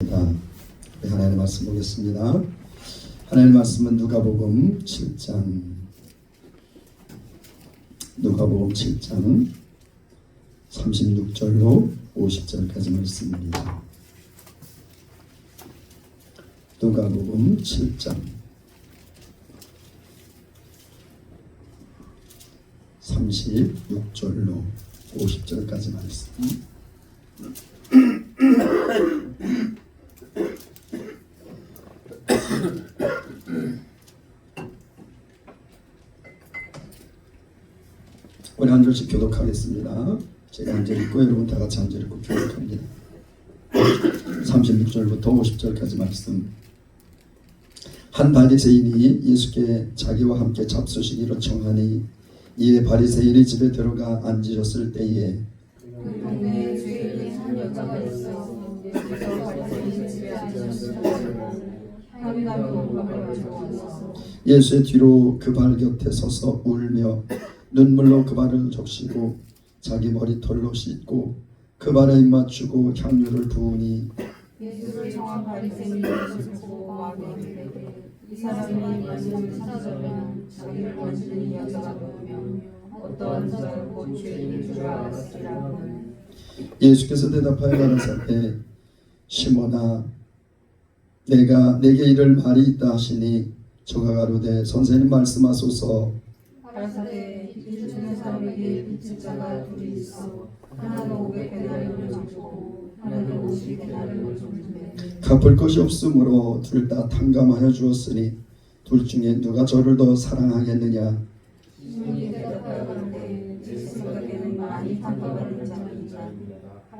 감사합니다. 네, 하나님의 말씀 보겠습니다. 하나님의 말씀은 누가복음 7장 36절로 50절까지 말씀입니다. 누가복음 7장 36절로 50절까지 말씀. 우리 한 절씩 교독하겠습니다. 제가 한 절 읽고 여러분 다 같이 한 절 읽고 교독합니다. 36절부터 50절까지 말씀. 한 바리새인이 예수께 자기와 함께 잡수시기로 청하니 이에 바리새인의 집에 들어가 앉으셨을 때에 그 동네에 주인이 한 여자가 있어 예수께서 바리새인 집에 앉으셨으므로 향유나무 농가를 가져와서 예수의 뒤로 그 발 곁에 서서 울며 눈물로 그 발을 적시고 자기 머리털로 씻고 그 발에 입맞추고 향유를 부으니 예수를 청한 바리새인이 예수를 보고 마음에 이르되 이 사람이 예수를 찾아오면 자기를 만지는 이 여자가 누구며 어떠한 자로 곧 죄인인 줄 알았으리라 하거늘 예수께서 대답하여 가라사대 시몬아 내가 내게 이를 말이 있다 하시니 저가 가로되 선생님 말씀하소서. 가라사대 이 중에 사람에게 빚진 자가 둘이 있어 하나는 500데나리온을 줬고 하나는 50데나리온을 줬는데 갚을 것이 없으므로 둘 다 탕감하여 주었으니 둘 중에 누가 저를 더 사랑하겠느냐. 시몬이 대답하여 가로되 제 생각에는 많이 탕감받는 자니이다.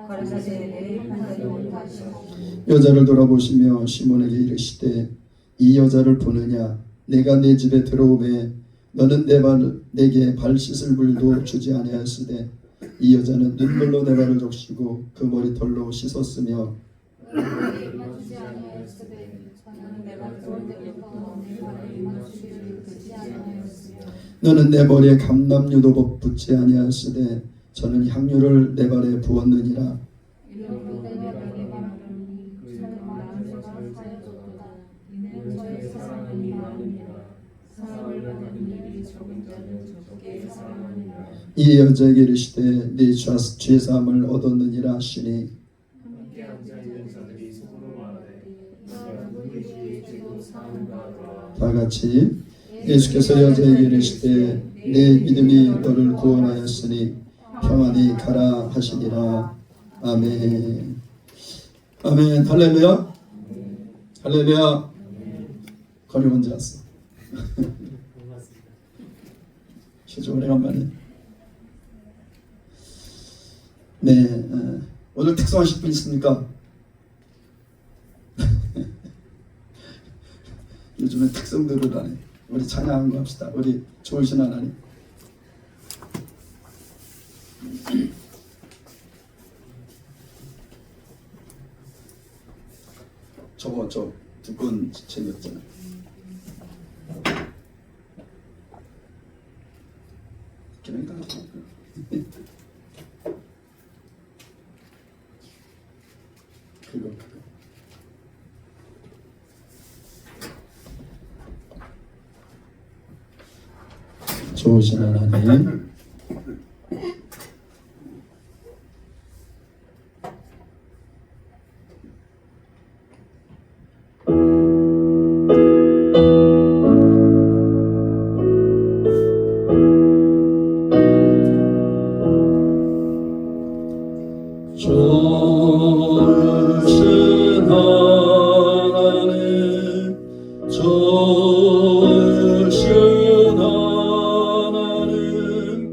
가라사대 내 판단이 옳다 하시고 여자를 돌아보시며 시몬에게 이르시되 이 여자를 보느냐. 내가 네 집에 들어오매 너는 내게 발 씻을 물도 주지 아니하였으되 이 여자는 눈물로 내 발을 적시고 그 머리털로 씻었으며 내게 입맞추지 아니하였으되 저는 내가 들어올 때부터 내 발에 입맞추기를 그치 아니하였으며 너는 내 머리에 감람유도 붓지 아니하였으되 저는 향유를 내 발에 부었느니라. 이러므로 내가 내게 말하노니 저는 많은 죄가 사여졌도다. 이는 저의 사랑은 많으니라. 사랑을 받는 일이 적은 자는 적게 사랑하니라. 이 여자에게 이르시되 네 죄사함을 얻었느니라 하시니 함께 앉아있는 자들이 속으로 말하되 누구에게 죄도 사함을 받으라. 다 같이 예수께서 여자에게 이르시되 내 믿음이 너를 구원하였으니 평안히 가라 하시니라. 아멘. 아멘. 할렐루야. 할렐루야. 거리 언제 왔어? 진짜 오래간만에. 네, 오늘 특성하실 분 있습니까? 요즘에 특성들을 하네. 우리 찬양한 거 합시다. 우리 좋으신 하나님. 저거 저 두 분 재미없잖아. 기능다. 그거. 좋으신 하나님. 좋으신 하나님, 좋으신 하나님,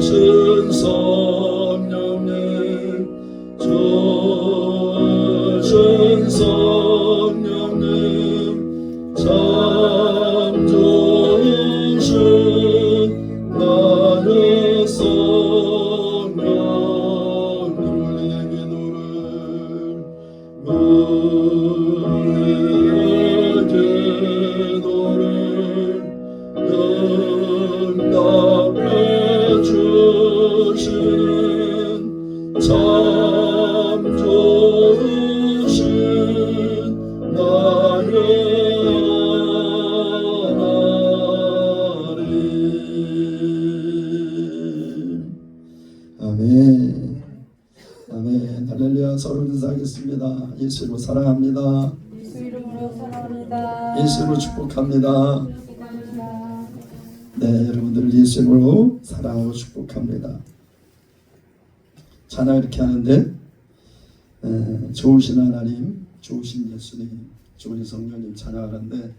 성령님 좋으신 성령님 참 좋으신 나의 성령 우리에게 너를 응답해 주시는 참 좋으신 나의 하나님. 아멘. 아멘. 할렐루야. 서로 인사하겠습니다. 예수로 사랑합니다. 예수 이름으로 사랑합니다. 예수로 축복합니다. 축복합니다. 네, 여러분들을 예수로 사랑하고 축복합니다. 찬양 이렇게 하는데 좋으신 하나님, 좋으신 예수님, 좋으신 성령님 찬양하는데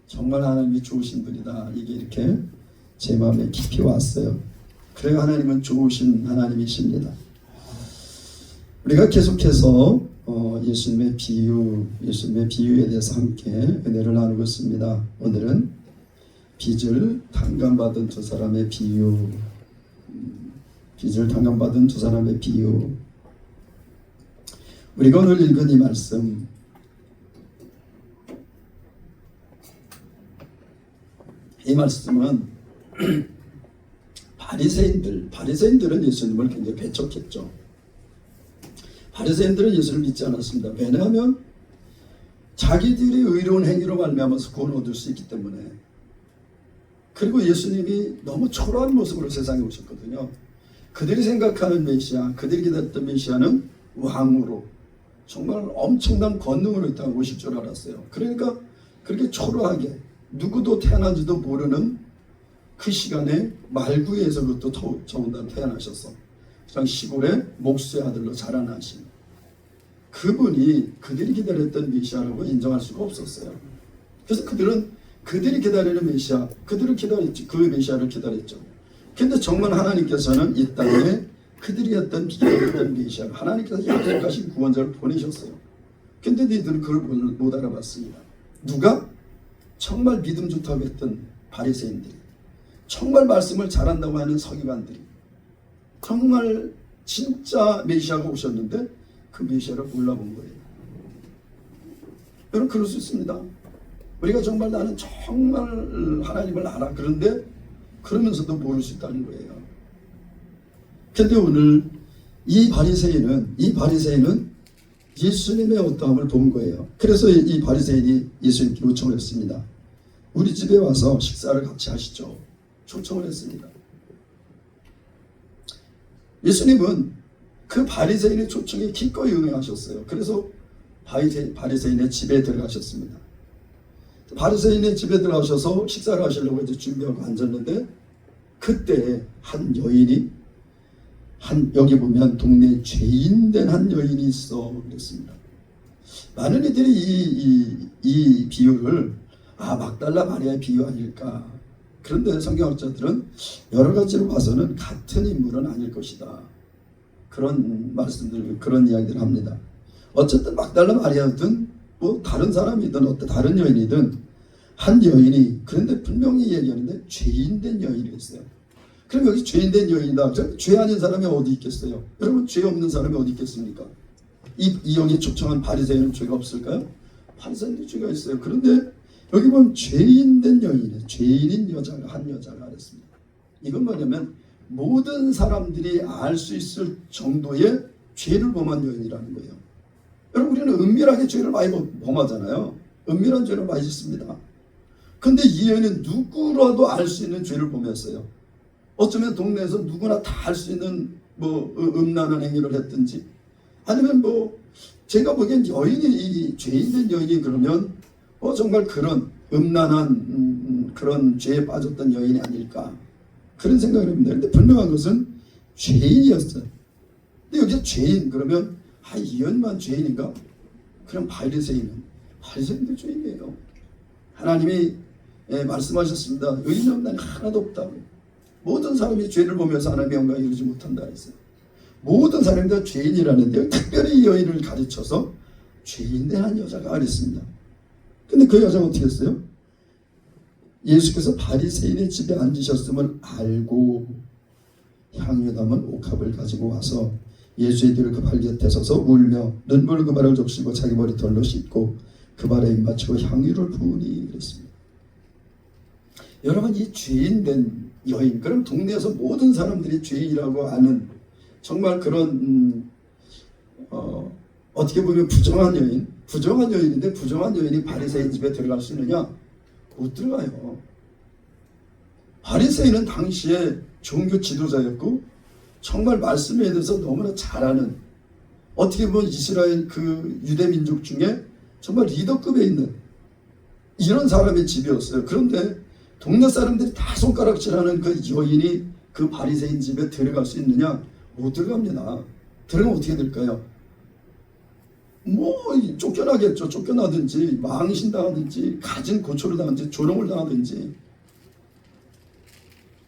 정말 하나님이 좋으신 분이다. 이게 이렇게 제 마음에 깊이 왔어요. 그래요, 하나님은 좋으신 하나님이십니다. 우리가 계속해서 예수님의 비유에 대해서 함께 은혜를 나누고 있습니다. 오늘은 빚을 탕감받은 두 사람의 비유, 빚을 탕감받은 두 사람의 비유. 우리가 오늘 읽은 이 말씀, 이 말씀은 바리새인들은 예수님을 굉장히 배척했죠. 바리새인들은 예수를 믿지 않았습니다. 왜냐하면 자기들이 의로운 행위로 말미암아서 구원 얻을 수 있기 때문에. 그리고 예수님이 너무 초라한 모습으로 세상에 오셨거든요. 그들이 생각하는 메시아, 그들이 기다렸던 메시아는 왕으로 정말 엄청난 권능으로 이 땅에 오실 줄 알았어요. 그러니까 그렇게 초라하게 누구도 태어난지도 모르는 그 시간에 말구에서 그것도 더군다나 태어나셔서 그냥 시골의 목수의 아들로 자라나신 그분이 그들이 기다렸던 메시아라고 인정할 수가 없었어요. 그래서 그들이 기다리는 메시아, 그들을 기다렸죠. 그 메시아를 기다렸죠. 근데 정말 하나님께서는 이 땅에 그들이 기다렸던 메시아, 하나님께서 약속하신 구원자를 보내셨어요. 근데 너희들은 그걸 못 알아봤습니다. 누가? 정말 믿음 좋다고 했던 바리새인들이, 정말 말씀을 잘한다고 하는 서기관들이, 정말 진짜 메시아가 오셨는데 그 메시아를 몰라본 거예요. 여러분, 그럴 수 있습니다. 우리가 정말 나는 정말 하나님을 알아. 그런데 그러면서도 모를 수 있다는 거예요. 근데 오늘 이 바리새인은 예수님의 어떠함을 본 거예요. 그래서 이 바리새인이 예수님께 요청을 했습니다. 우리 집에 와서 식사를 같이 하시죠. 초청을 했습니다. 예수님은 그 바리새인의 초청에 기꺼이 응하셨어요. 그래서 바리새인의 집에 들어가셨습니다. 바리새인의 집에 들어가셔서 식사를 하시려고 이제 준비하고 앉았는데 그때 한 여인이 여기 보면 동네에 죄인된 한 여인이 있어 그랬습니다. 많은 이들이 이 비유를 막달라 마리아의 비유 아닐까. 그런데 성경학자들은 여러 가지로 봐서는 같은 인물은 아닐 것이다. 그런 말씀들, 그런 이야기를 합니다. 어쨌든 막달라 마리아든 뭐 다른 사람이든 어떤 다른 여인이든 한 여인이, 그런데 분명히 얘기하는데 죄인된 여인이 있어요. 그럼 여기 죄인된 여인이다. 죄 아닌 사람이 어디 있겠어요? 여러분, 죄 없는 사람이 어디 있겠습니까? 이 여기 초청한 바리새인은 죄가 없을까요? 바리새인도 죄가 있어요. 그런데 여기 보면 죄인된 여인이에요. 죄인인 여자가, 한 여자가 그랬습니다. 이건 뭐냐면 모든 사람들이 알 수 있을 정도의 죄를 범한 여인이라는 거예요. 여러분, 우리는 은밀하게 죄를 많이 범하잖아요. 은밀한 죄를 많이 짓습니다. 근데 이 여인은 누구라도 알 수 있는 죄를 범했어요. 어쩌면 동네에서 누구나 다 할 수 있는 음란한 행위를 했든지, 아니면 제가 보기엔 여인이, 죄인된 여인이 그러면 정말 그런 음란한 그런 죄에 빠졌던 여인이 아닐까, 그런 생각을 합니다. 근데 분명한 것은 죄인이었어요. 근데 여기서 죄인 그러면 이 여인만 죄인인가? 그럼 바리새인도 죄인이에요. 하나님이 말씀하셨습니다. 의인 없나니 하나도 없다고. 모든 사람이 죄를 보면서 하나님의 영광에 이르지 못한다 했어요. 모든 사람이 다 죄인이라는데 특별히 이 여인을 가르쳐서 죄인된 한 여자가 그랬습니다. 근데 그 여자가 어떻게 했어요? 예수께서 바리새인의 집에 앉으셨음을 알고 향유 담은 옥합을 가지고 와서 예수의 뒤를 그 발 곁에 서서 울며 눈물 그 발을 적시고 자기 머리털로 씻고 그 발에 입 맞추고 향유를 부으니 그랬습니다. 여러분, 이 죄인된 여인, 그럼 동네에서 모든 사람들이 죄인이라고 아는 정말 그런 어떻게 보면 부정한 여인인데 부정한 여인이 바리새인 집에 들어갈 수 있느냐? 못 들어가요. 바리새인은 당시에 종교 지도자였고 정말 말씀에 대해서 너무나 잘 아는, 어떻게 보면 이스라엘 그 유대 민족 중에 정말 리더급에 있는 이런 사람의 집이었어요. 그런데 동네 사람들이 다 손가락질하는 그 여인이 그 바리새인 집에 들어갈 수 있느냐? 못 들어갑니다. 들어가면 어떻게 될까요? 뭐 쫓겨나겠죠. 쫓겨나든지 망신당하든지 가진 고초를 당하든지 조롱을 당하든지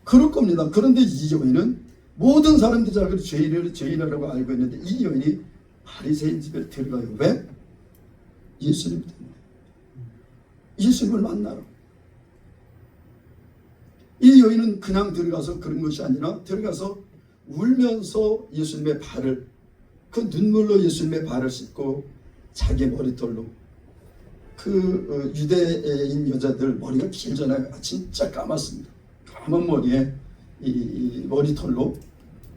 그럴 겁니다. 그런데 이 여인은 모든 사람들이 잘 죄인이라고 알고 있는데 이 여인이 바리새인 집에 들어가요. 왜? 예수님 때문에. 예수님을 만나러. 이 여인은 그냥 들어가서 그런 것이 아니라 들어가서 울면서 예수님의 발을, 그 눈물로 예수님의 발을 씻고 자기 머리털로, 그 유대인 여자들 머리가 길잖아요. 진짜 까맣습니다. 까만 머리에 이 머리털로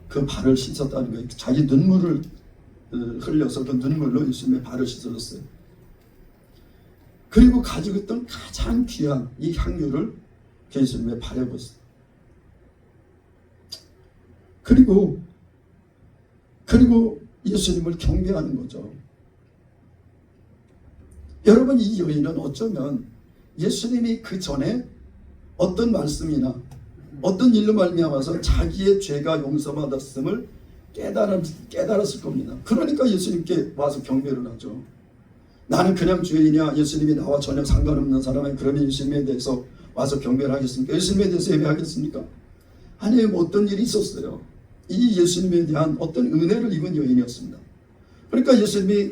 그 발을 씻었다는 거예요. 자기 눈물을 흘려서 그 눈물로 예수님의 발을 씻어줬어요. 그리고 가지고 있던 가장 귀한 이 향유를 예수님의 발에 부었어요. 그리고 예수님을 경배하는 거죠. 여러분, 이 여인은 어쩌면 예수님이 그 전에 어떤 말씀이나 어떤 일로 말미암아서 자기의 죄가 용서받았음을 깨달았을 겁니다. 그러니까 예수님께 와서 경배를 하죠. 나는 그냥 죄인이냐? 예수님이 나와 전혀 상관없는 사람이 그러면 예수님에 대해서 와서 경배를 하겠습니까? 예수님에 대해서 예배하겠습니까? 아니, 어떤 일이 있었어요. 이 예수님에 대한 어떤 은혜를 입은 여인이었습니다. 그러니까 예수님이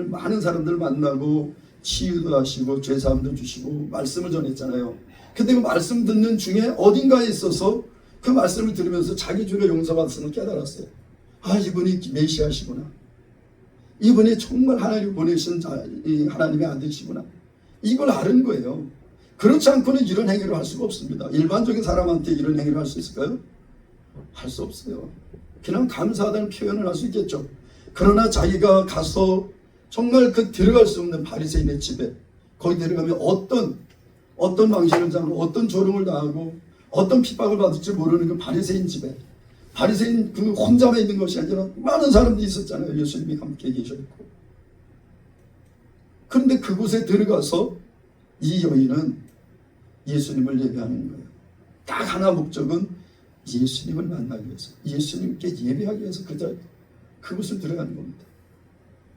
많은 사람들 만나고 치유도 하시고 죄사함도 주시고 말씀을 전했잖아요. 근데 그 말씀 듣는 중에 어딘가에 있어서 그 말씀을 들으면서 자기 죄가 용서받았음을 깨달았어요. 아, 이분이 메시아시구나. 이분이 정말 하나님 보내신 하나님의 아들이시구나. 이걸 아는 거예요. 그렇지 않고는 이런 행위를 할 수가 없습니다. 일반적인 사람한테 이런 행위를 할 수 있을까요? 할 수 없어요. 그냥 감사하다는 표현을 할 수 있겠죠. 그러나 자기가 가서 정말 그 들어갈 수 없는 바리새인의 집에, 거기 들어가면 어떤 망신을 당하고 어떤 조롱을 당하고 어떤 핍박을 받을지 모르는 그 바리새인 집에, 바리새인 그 혼자만 있는 것이 아니라 많은 사람들이 있었잖아요. 예수님이 함께 계셨고. 그런데 그곳에 들어가서 이 여인은 예수님을 예배하는 거예요. 딱 하나 목적은 예수님을 만나기 위해서, 예수님께 예배하기 위해서 그곳을 들어가는 겁니다.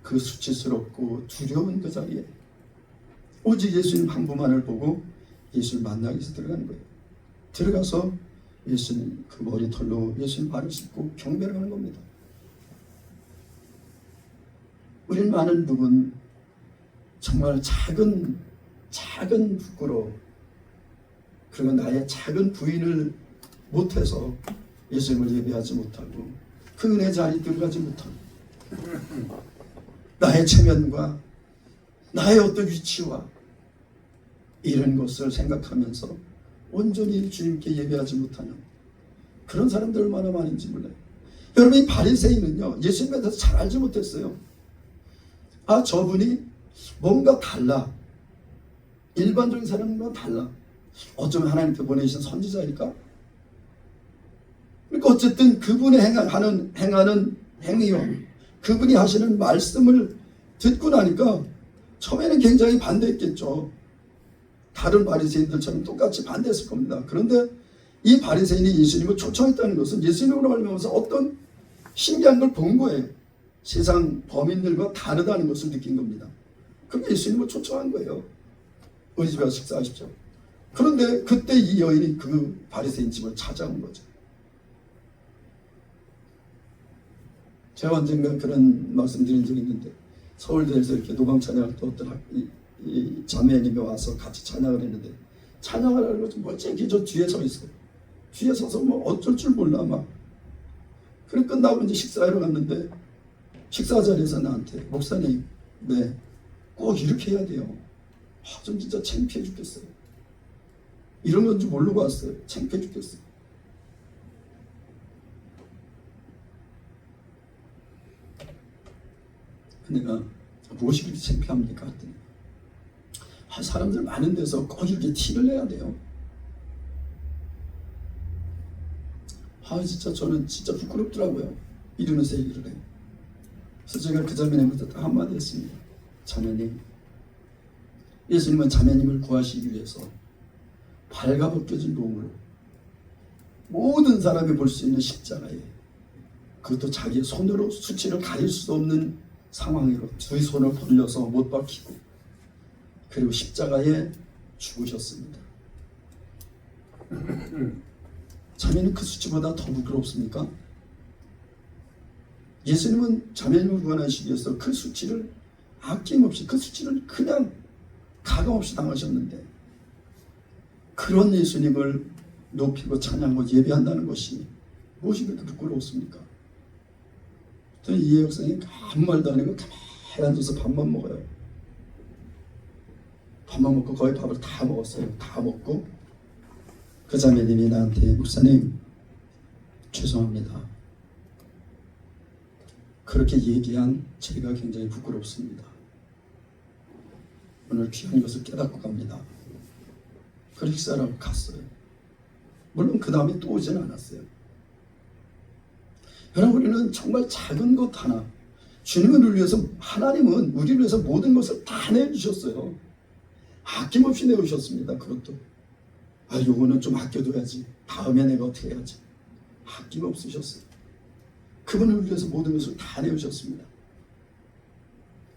그 수치스럽고 두려운 그 자리에 오직 예수님 한 분만을 보고 예수를 만나기 위해서 들어가는 거예요. 들어가서 예수님 그 머리털로 예수님 발을 씻고 경배를 하는 겁니다. 우리는 많은 부분 정말 작은 부끄러움, 그리고 나의 작은 부인을 못해서 예수님을 예배하지 못하고 그 은혜 자리에 들어가지 못하고 나의 체면과 나의 어떤 위치와 이런 것을 생각하면서 온전히 주님께 예배하지 못하는 그런 사람들 얼마나 많은지 몰라요. 여러분, 이 바리새인은요, 예수님에 대해서 잘 알지 못했어요. 아, 저분이 뭔가 달라. 일반적인 사람과 달라. 어쩌면 하나님께 보내신 선지자일까? 그러니까 어쨌든 그분이 행하는 행위와 그분이 하시는 말씀을 듣고 나니까 처음에는 굉장히 반대했겠죠. 다른 바리새인들처럼 똑같이 반대했을 겁니다. 그런데 이 바리새인이 예수님을 초청했다는 것은 예수님으로 말미암아서 어떤 신기한 걸 본 거예요. 세상 범인들과 다르다는 것을 느낀 겁니다. 그게 예수님을 초청한 거예요. 우리 집에 와서 식사하십시오. 그런데 그때 이 여인이 그 바리새인 집을 찾아온 거죠. 제가 언젠가 그런 말씀드린 적이 있는데, 서울대에서 이렇게 노방 찬양할 때 어떤 이 자매님이 와서 같이 찬양을 했는데, 찬양을 하려고 좀 멀쩡히 저 뒤에 서 있어요. 뒤에 서서 뭐 어쩔 줄 몰라 막. 그래 끝나고 이제 식사하러 갔는데, 식사 자리에서 나한테, 목사님, 네, 꼭 이렇게 해야 돼요. 좀 진짜 창피해 죽겠어요. 이런 건 줄 모르고 왔어요. 창피해 죽겠어요. 내가 무엇이 그렇게 창피합니까? 했더니, 사람들 많은 데서 꼭 이렇게 티를 내야 돼요. 진짜 저는 진짜 부끄럽더라고요. 이러면서 얘기를 해요. 그래서 제가 그 자매님한테 딱 한마디 했습니다. 자매님, 예수님은 자매님을 구하시기 위해서 발가벗겨진 몸으로 모든 사람이 볼 수 있는 십자가에, 그것도 자기의 손으로 수치를 가릴 수 없는 상황으로 두 손을 벌려서 못 박히고, 그리고 십자가에 죽으셨습니다. 자매는 그 수치보다 더 부끄럽습니까? 예수님은 자매님을 구원하시기 위해서 그 수치를 아낌없이, 그 수치를 그냥 가감없이 당하셨는데, 그런 예수님을 높이고 찬양하고 예배한다는 것이 무엇이 그렇게 부끄러웠습니까? 저는 이 여성이 아무 말도 안 하고 가만히 앉아서 밥만 먹어요. 밥만 먹고 거의 밥을 다 먹었어요. 다 먹고 그 자매님이 나한테, 목사님 죄송합니다, 그렇게 얘기한 제가 굉장히 부끄럽습니다. 오늘 귀한 것을 깨닫고 갑니다. 그렇게 식사를 갔어요. 물론 그 다음에 또 오지는 않았어요. 여러분, 우리는 정말 작은 것 하나, 주님을 위해서, 하나님은 우리를 위해서 모든 것을 다 내주셨어요. 아낌없이 내주셨습니다. 그것도 요거는 좀 아껴둬야지, 다음에 내가 어떻게 해야지, 아낌없으셨어요. 그분을 위해서 모든 것을 다 내주셨습니다.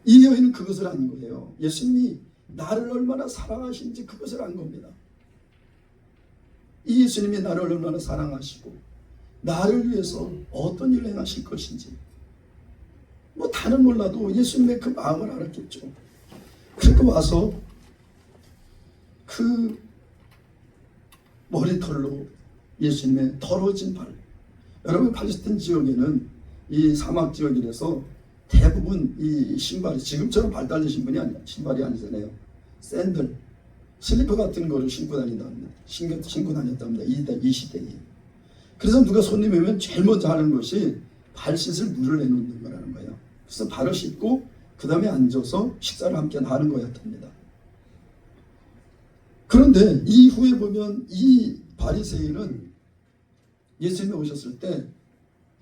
이 여인은 그것을 안 거예요. 예수님이 나를 얼마나 사랑하신지 그것을 안 겁니다. 이 예수님이 나를 얼마나 사랑하시고 나를 위해서 어떤 일을 행하실 것인지, 뭐 다는 몰라도 예수님의 그 마음을 알았겠죠. 그리고 와서 그 머리털로 예수님의 더러워진 발, 여러분 팔레스타인 지역에는, 이 사막 지역이라서 대부분 이 신발이 지금처럼 발 달린 신발이 아니잖아요. 샌들, 슬리퍼 같은 거를 신고 다닌답니다. 신고 다녔답니다. 이 시대에. 그래서 누가 손님이 오면 제일 먼저 하는 것이 발 씻을 물을 내놓는 거라는 거예요. 그래서 발을 씻고 그 다음에 앉아서 식사를 함께 하는 거였답니다. 그런데 이후에 보면 이 바리새인은 예수님이 오셨을 때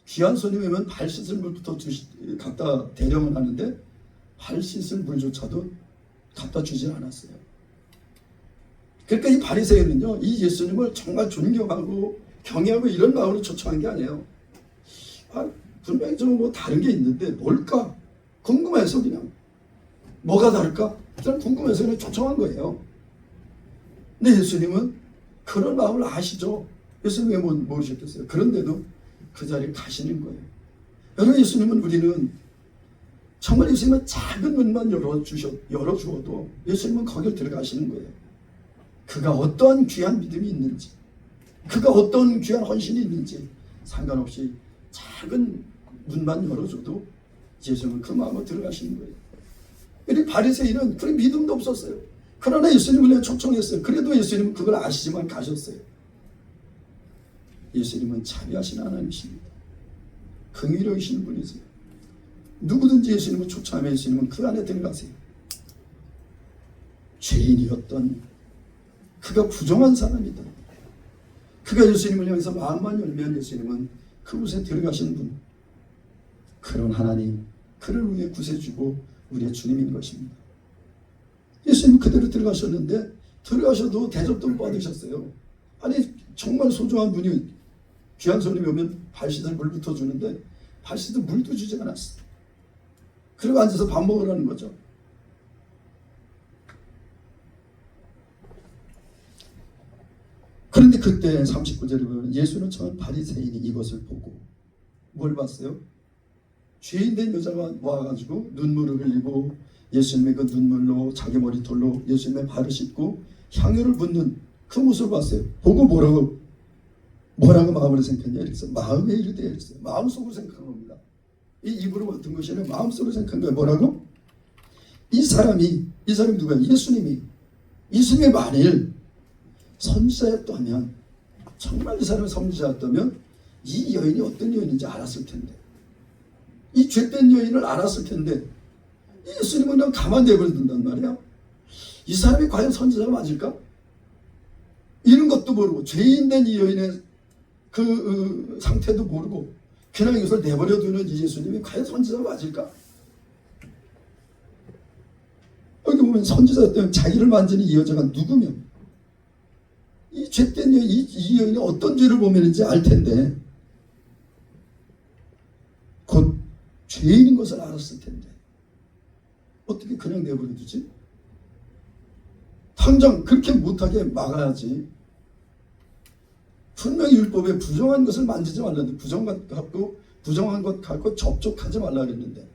귀한 손님이 오면 발 씻을 물부터 갖다 대령을 하는데, 발 씻을 물조차도 갖다 주지 않았어요. 그러니까 이 바리새인은요, 이 예수님을 정말 존경하고 경외하고 이런 마음으로 초청한 게 아니에요. 분명히 좀 뭐 다른 게 있는데 뭘까 궁금해서, 그냥 뭐가 다를까 그냥 궁금해서 그냥 초청한 거예요. 근데 예수님은 그런 마음을 아시죠. 예수님이 모르셨겠어요. 그런데도 그 자리에 가시는 거예요. 여러분, 예수님은, 우리는 정말 예수님은 작은 문만 열어주어도 예수님은 거기를 들어가시는 거예요. 그가 어떠한 귀한 믿음이 있는지, 그가 어떤 귀한 헌신이 있는지 상관없이 작은 문만 열어줘도 예수님은 그 마음으로 들어가시는 거예요. 이 바리새인은 그런 믿음도 없었어요. 그러나 예수님을 그냥 초청했어요. 그래도 예수님은 그걸 아시지만 가셨어요. 예수님은 자비하신 하나님이십니다. 긍휼하신 분이세요. 누구든지 예수님을 초청하면 예수님은 그 안에 들어가세요. 죄인이었던 그가 부정한 사람이다, 그가 예수님을 향해서 마음만 열면 예수님은 그곳에 들어가시는 분, 그런 하나님, 그를 위해 구세주고 우리의 주님인 것입니다. 예수님 그대로 들어가셨는데, 들어가셔도 대접도 못 받으셨어요. 아니 정말 소중한 분이, 귀한 손님이 오면 발 씻을 물부터 주는데 발 씻을 물도 주지 않았어요. 그리고 앉아서 밥 먹으라는 거죠. 그때 39절에 보면 예수는 처음 바리새인이 이것을 보고 뭘 봤어요? 죄인된 여자가 와가지고 눈물을 흘리고 예수님의 그 눈물로 자기 머리털로 예수님의 발을 씻고 향유를 붓는 그 모습을 봤어요. 보고 뭐라고 마음으로 생각했냐? 이랬어요. 마음에 이르되 이랬어요. 마음속으로 생각한 겁니다. 이 입으로 맡은 것이 아니라 마음속으로 생각한 거예요. 뭐라고? 이 사람이 누가? 예수님이 만일 선지자였다면, 정말 이 사람이 선지자였다면 이 여인이 어떤 여인인지 알았을 텐데, 이 죄된 여인을 알았을 텐데 예수님은 그냥 가만 내버려둔단 말이야. 이 사람이 과연 선지자가 맞을까? 이런 것도 모르고 죄인된 이 여인의 그 상태도 모르고 그냥 이것을 내버려두는 이 예수님이 과연 선지자가 맞을까? 여기 보면 선지자였다면 자기를 만지는 이 여자가 누구면 이 죄된 여인, 이 여인이 어떤 죄를 보면인지 알 텐데 곧 죄인인 것을 알았을 텐데 어떻게 그냥 내버려두지? 당장 그렇게 못하게 막아야지. 분명히 율법에 부정한 것을 만지지 말라는데 부정한 것 갖고 접촉하지 말라 그랬는데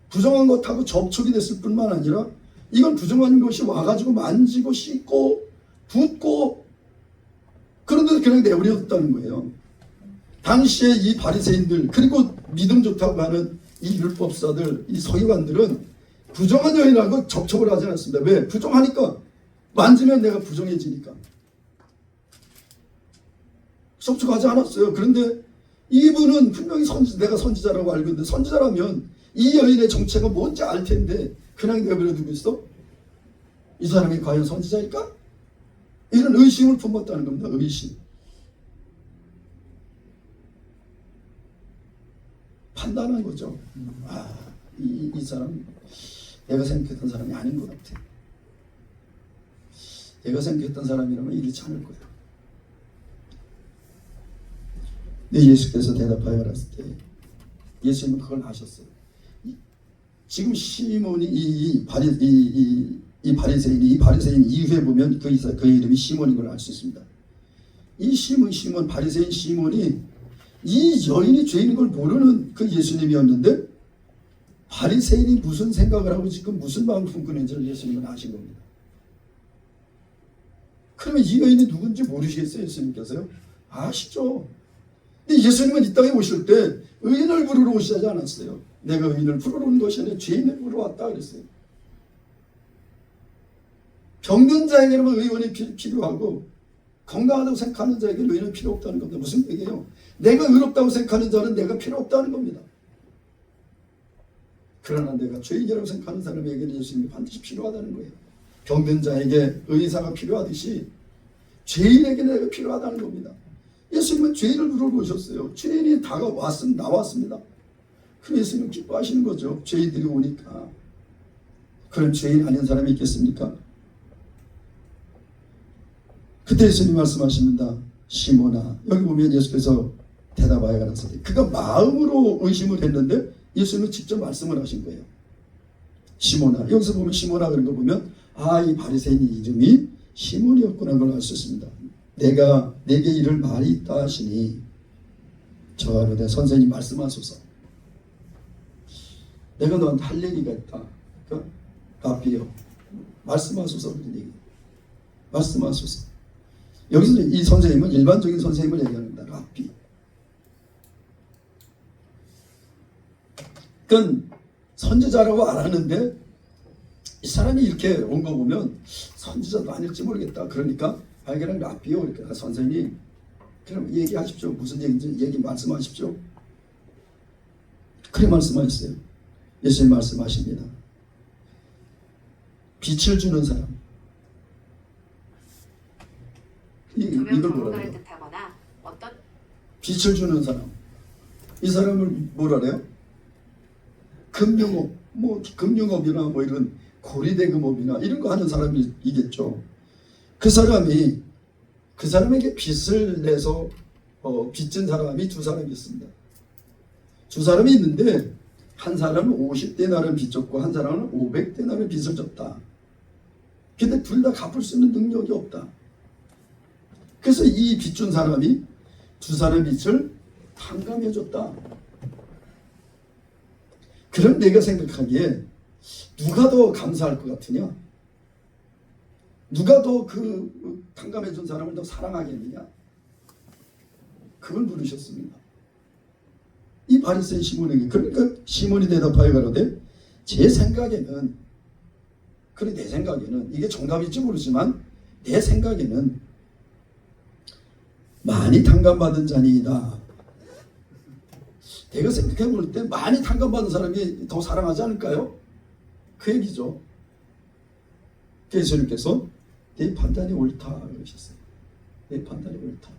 부정한 것하고 접촉이 됐을 뿐만 아니라 이건 부정한 것이 와가지고 만지고 씻고 붓고 그런데도 그냥 내버려뒀다는 거예요. 당시에 이 바리새인들 그리고 믿음 좋다고 하는 이 율법사들, 이 서기관들은 부정한 여인하고 접촉을 하지 않았습니다. 왜? 부정하니까 만지면 내가 부정해지니까 접촉하지 않았어요. 그런데 이분은 분명히 내가 선지자라고 알고 있는데 선지자라면 이 여인의 정체가 뭔지 알 텐데 그냥 내버려두고 있어? 이 사람이 과연 선지자일까? 이런 의심을 품었다는 겁니다. 의심. 판단한 거죠. 이 사람 내가 생각했던 사람이 아닌 것 같아. 내가 생각했던 사람이라면 이렇지 않을 거야. 근데 예수께서 대답하여 말했을 때 예수님은 그걸 아셨어요. 지금 시몬이 이 바리새인 이후에 보면 그 이름이 시몬인 걸 알 수 있습니다. 이 시몬 바리새인 시몬이 이 여인이 죄인인 걸 모르는 그 예수님이었는데 바리새인이 무슨 생각을 하고 지금 무슨 마음을 품고 있는지를 예수님은 아신 겁니다. 그러면 이 여인이 누군지 모르시겠어요? 예수님께서요? 아시죠? 근데 예수님은 이 땅에 오실 때 의인을 부르러 오시지 않았어요. 내가 의인을 부르러 온 것이 아니라 죄인을 부르러 왔다 그랬어요. 병든 자에게는 의원이 필요하고 건강하다고 생각하는 자에게 의인은 필요 없다는 겁니다. 무슨 얘기예요? 내가 의롭다고 생각하는 자는 내가 필요 없다는 겁니다. 그러나 내가 죄인이라고 생각하는 사람에게는 예수님이 반드시 필요하다는 거예요. 병든 자에게 의사가 필요하듯이 죄인에게 내가 필요하다는 겁니다. 예수님은 죄인을 부르러 오셨어요. 죄인이 나왔습니다. 그래서 예수님은 기뻐하시는 거죠. 죄인들이 오니까. 그런 죄인 아닌 사람이 있겠습니까? 그때 예수님 말씀하십니다. 시몬아. 여기 보면 예수께서 대답하여 가라사대. 그가 마음으로 의심을 했는데 예수님은 직접 말씀을 하신 거예요. 시몬아. 여기서 보면 시몬아 그런 거 보면 이 바리새인 이름이 시몬이었구나 걸 알 수 있습니다. 내가 내게 이를 말이 있다 하시니 저하로되 선생님 말씀하소서. 내가 너한테 할 얘기가 있다. 그러니까 라비요 말씀하소서. 그런 얘기. 말씀하소서. 여기서 이 선생님은 일반적인 선생님을 얘기합니다. 라비. 그러니까 선지자라고 알았는데 이 사람이 이렇게 온 거 보면 선지자도 아닐지 모르겠다. 그러니까 그냥 라비요. 이렇게 선생님 그럼 얘기하십시오. 무슨 얘기인지 얘기 말씀하십시오. 그래 말씀하셨어요. 예수님 말씀하십니다. 빛을 주는 사람. 이걸 뭐라 해요? 빛을 주는 사람. 이 사람을 뭐라 그래요? 금융업, 금융업이나 이런 고리대금업이나 이런 거 하는 사람이겠죠. 그 사람에게 빚을 내서 빚진 사람이 두 사람이 있습니다. 두 사람이 있는데 한 사람은 50데나를 빚졌고 한 사람은 500데나를 빚을 졌다. 근데 둘 다 갚을 수 있는 능력이 없다. 그래서 이 빚 준 사람이 두 사람의 빚을 탕감해줬다. 그럼 내가 생각하기에 누가 더 감사할 것 같으냐? 누가 더 그 탕감해준 사람을 더 사랑하겠느냐? 그걸 물으셨습니다. 이 바리새인 시몬에게. 그러니까 시몬이 대답하여 가로되 제 생각에는, 그래 내 생각에는, 이게 정답일지 모르지만 내 생각에는 많이 탕감받은 자니이다. 내가 생각해 볼 때 많이 탕감받은 사람이 더 사랑하지 않을까요? 그 얘기죠. 그래서 예수님께서 내 판단이 옳다 그러셨어요. 내 판단이 옳다.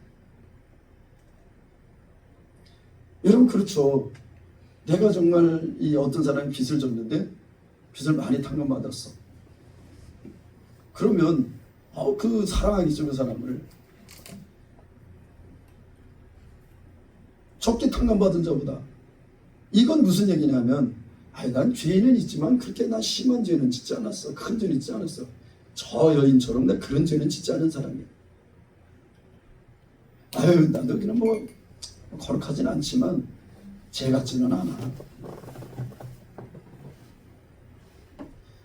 여러분 그렇죠. 내가 정말 이 어떤 사람이 빚을 졌는데 빚을 많이 탕감받았어. 그러면 그 사랑하겠죠, 그 사람을. 적게 탕감받은 자보다. 이건 무슨 얘기냐면 난 죄는 있지만 그렇게 난 심한 죄는 짓지 않았어. 큰 죄는 짓지 않았어. 저 여인처럼 나 그런 죄는 짓지 않은 사람이야. 나도 그냥 뭐 거룩하진 않지만 죄 같지는 않아.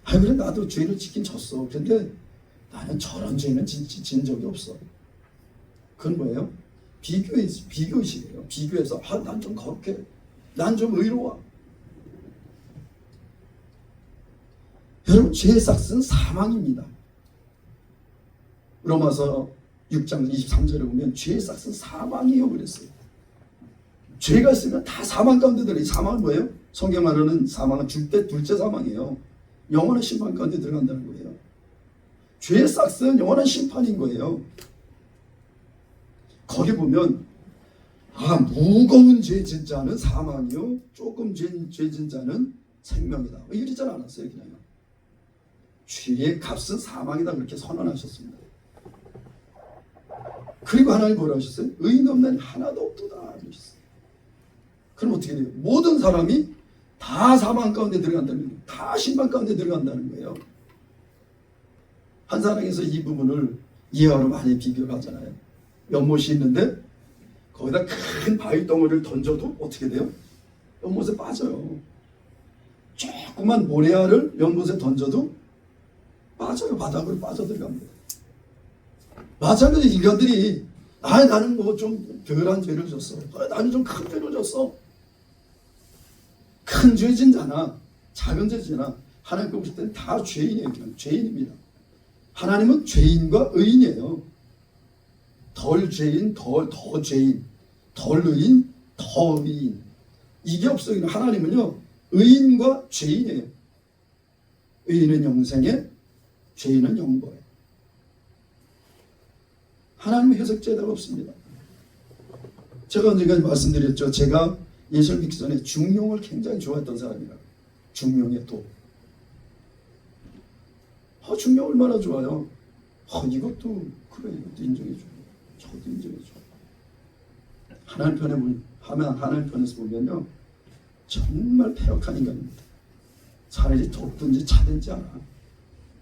그래 나도 죄를 짓긴 졌어. 근데 나는 저런 죄는 진 적이 없어. 그건 뭐예요? 비교의식이에요. 비교해서 난 좀 거룩해. 난 좀 의로워. 여러분 죄의 삭은 사망입니다. 로마서 6장 23절에 보면 죄의 삭은 사망이요 그랬어요. 죄가 있으면 다 사망 가운데 들어요. 이 사망은 뭐예요? 성경 말하는 사망은 둘째 사망이에요. 영원한 심판 가운데 들어간다는 거예요. 죄의 삭은 영원한 심판인 거예요. 거기 보면 무거운 죄 진 자는 사망이요 조금 죄 진 자는 생명이다. 이러지 않았어요. 그냥 죄의 값은 사망이다 그렇게 선언하셨습니다. 그리고 하나님 뭐라 하셨어요? 의인 없는 하나도 없도다 하셨어요. 그럼 어떻게 돼요? 모든 사람이 다 사망 가운데 들어간다는 거예요. 다 심판 가운데 들어간다는 거예요. 한사랑에서 이 부분을 이해하러 많이 비교를 하잖아요. 연못이 있는데 거기다 큰 바위 덩어리를 던져도 어떻게 돼요? 연못에 빠져요. 조그만 모래알을 연못에 던져도 빠져요. 바닥으로 빠져들어갑니다. 마찬가지로 인간들이 나는 뭐 좀 덜한 죄를 졌어. 나는 좀 큰 죄를 졌어. 큰 죄 진 자나 작은 죄 지나 하나님 보실 때는 다 죄인이에요. 그냥 죄인입니다. 하나님은 죄인과 의인이에요. 덜 죄인, 더 죄인, 덜 의인, 더 의인. 이게 없어요. 하나님은요 의인과 죄인이에요. 의인은 영생에, 죄인은 영벌에. 하나님은 해석제도가 없습니다. 제가 언젠가 말씀드렸죠. 제가 예수를 믿기 전에 중용을 굉장히 좋아했던 사람이라고. 중용의 도. 중용 얼마나 좋아요. 이것도 그래, 이것도 인정해줘. 저도 인정해줘. 하나님 편에서 보면요 정말 패역한 인간입니다. 차라리 돕든지 차든지 않아.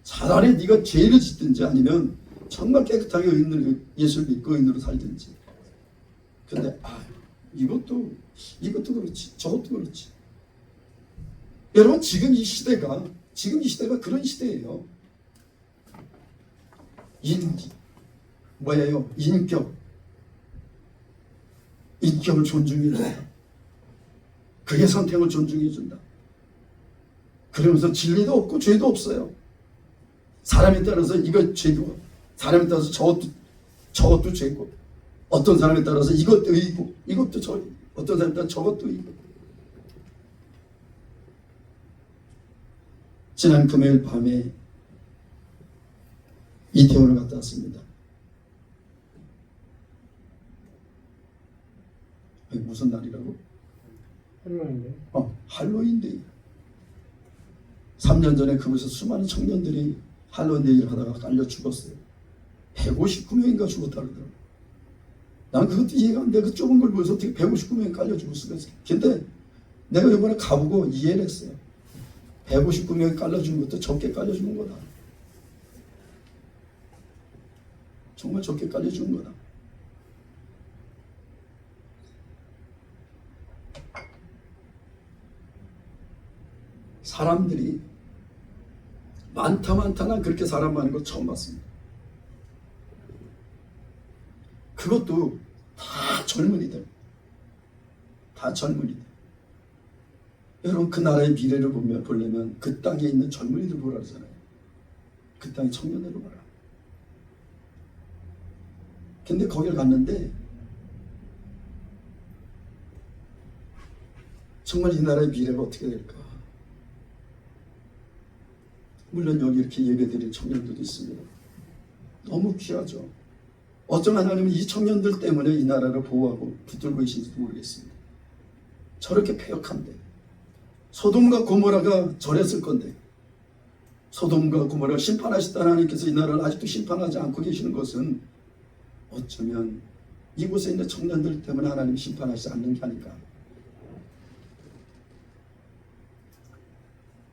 차라리 네가 죄를 짓든지 아니면 정말 깨끗하게 예수를 믿고 의인으로 살든지. 근데 이것도 그렇지, 저것도 그렇지. 여러분 지금 이 시대가 그런 시대예요. 인격을 존중해준다. 그의 선택을 존중해준다. 그러면서 진리도 없고 죄도 없어요. 사람에 따라서 이거 죄고, 사람에 따라서 저것도 죄고, 어떤 사람에 따라서 이것도 의고, 이것도 어떤 사람에 따라서 저것도 의고. 지난 금요일 밤에 이태원을 갔다 왔습니다. 무슨 날이라고? 할로윈데. 할로윈데이. 3년 전에 그곳에서 수많은 청년들이 할로윈데이를 하다가 깔려 죽었어요. 159명인가 죽었다 그러더라고요. 난 그것도 이해가 안 돼. 그 좁은 걸 보면서 어떻게 159명이 깔려 죽을 수가 있어요. 근데 내가 이번에 가보고 이해를 했어요. 159명이 깔려 죽은 것도 적게 깔려 죽은 거다. 정말 적게 깔려 죽은 거다. 사람들이 많다 난 그렇게 사람 많은 거 처음 봤습니다. 그것도 다 젊은이들. 다 젊은이들. 여러분 그 나라의 미래를 보려면 그 땅에 있는 젊은이들 보라 그러잖아요. 그 땅의 청년들을 보라. 근데 거기를 갔는데 정말 이 나라의 미래가 어떻게 될까? 물론 여기 이렇게 예배드릴 청년들도 있습니다. 너무 귀하죠. 어쩜 하나님은 이 청년들 때문에 이 나라를 보호하고 붙들고 계신지도 모르겠습니다. 저렇게 패역한데 소돔과 고모라가 저랬을 건데 소돔과 고모라를 심판하셨다는 하나님께서 이 나라를 아직도 심판하지 않고 계시는 것은 어쩌면 이곳에 있는 청년들 때문에 하나님이 심판하시지 않는 게 아닐까.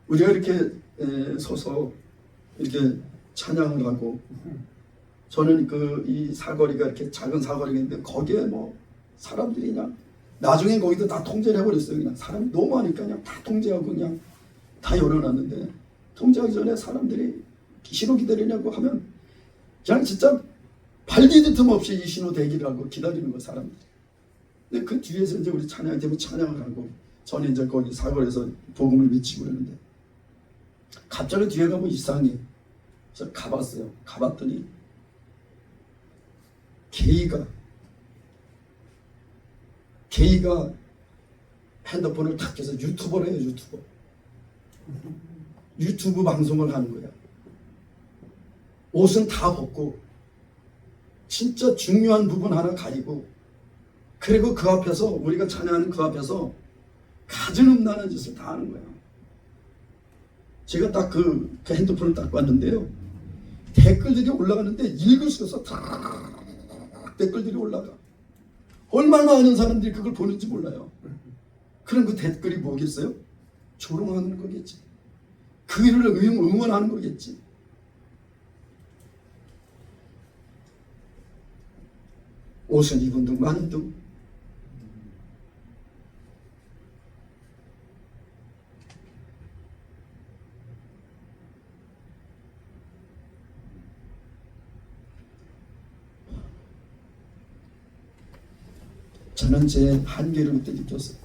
우리가 이렇게 서서 이렇게 찬양을 하고 저는 이 사거리가 이렇게 작은 사거리가 있는데 거기에 뭐 사람들이 그냥 나중에 거기도 다 통제를 해버렸어요. 그냥 사람이 너무 많으니까 그냥 다 통제하고 그냥 다 열어놨는데 통제하기 전에 사람들이 신호 기다리냐고 하면 그냥 진짜 발디딜 틈 없이 이 신호 대기를 하고 기다리는 거 사람들이. 근데 그 뒤에서 이제 우리 찬양이 되면 찬양을 하고 저는 이제 거기 사거리에서 복음을 외치고 그러는데 갑자기 뒤에 가면 이상해. 그래서 가봤어요. 가봤더니 게이가 핸드폰을 탁 켜서 유튜버래요. 유튜브 방송을 하는 거야. 옷은 다 벗고 진짜 중요한 부분 하나 가리고 그리고 그 앞에서 우리가 찬양하는 그 앞에서 가증음나는 짓을 다 하는 거야. 제가 딱 그 핸드폰을 딱 봤는데요. 댓글들이 올라가는데 읽을 수 없어. 다 댓글들이 올라가. 얼마나 많은 사람들이 그걸 보는지 몰라요. 그럼 그 댓글이 뭐겠어요? 조롱하는 거겠지. 그 일을 응원하는 거겠지. 옷은 입은 둥 마는 둥. 저는 제 한계를 그때 느꼈어요.